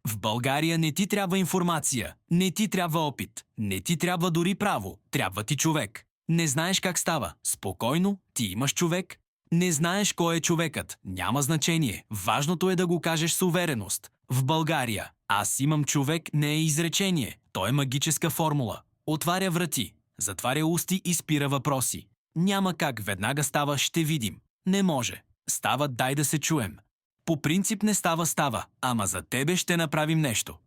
В България не ти трябва информация, не ти трябва опит, не ти трябва дори право, трябва ти човек. Не знаеш как става. Спокойно, ти имаш човек. Не знаеш кой е човекът. Няма значение. Важното е да го кажеш с увереност. В България аз имам човек не е изречение. То е магическа формула. Отваря врати, затваря усти и спира въпроси. Няма как веднага става ще видим. Не може. Става дай да се чуем. По принцип не става, ама за тебе ще направим нещо.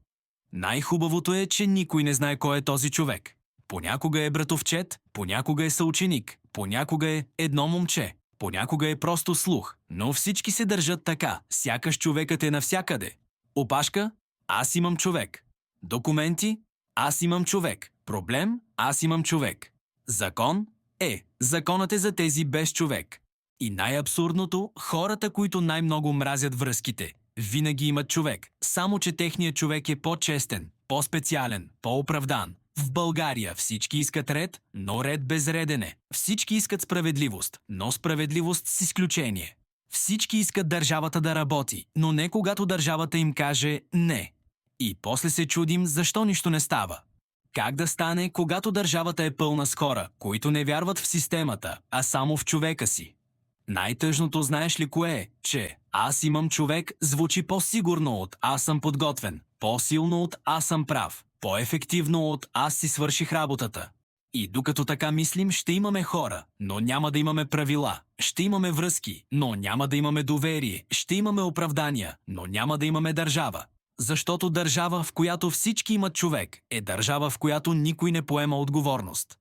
Най-хубавото е, че никой не знае кой е този човек. Понякога е братовчет, понякога е съученик, понякога е едно момче, понякога е просто слух, но всички се държат така, сякаш човекът е навсякъде. Опашка? Аз имам човек. Документи? Аз имам човек. Проблем? Аз имам човек. Закон? Законът е за тези без човек. И най-абсурдното, хората, които най-много мразят връзките, винаги имат човек, само че техният човек е по-честен, по-специален, по-оправдан. В България всички искат ред, но ред без редене. Всички искат справедливост, но справедливост с изключение. Всички искат държавата да работи, но не когато държавата им каже не. И после се чудим защо нищо не става. Как да стане, когато държавата е пълна с хора, които не вярват в системата, а само в човека си? Най-тъжното знаеш ли кое е? Че аз имам човек звучи по-сигурно от аз съм подготвен, по-силно от аз съм прав, по-ефективно от аз си свърших работата. И докато така мислим, ще имаме хора, но няма да имаме правила. Ще имаме връзки, но няма да имаме доверие. Ще имаме оправдания, но няма да имаме държава. Защото държава, в която всички имат човек, е държава, в която никой не поема отговорност.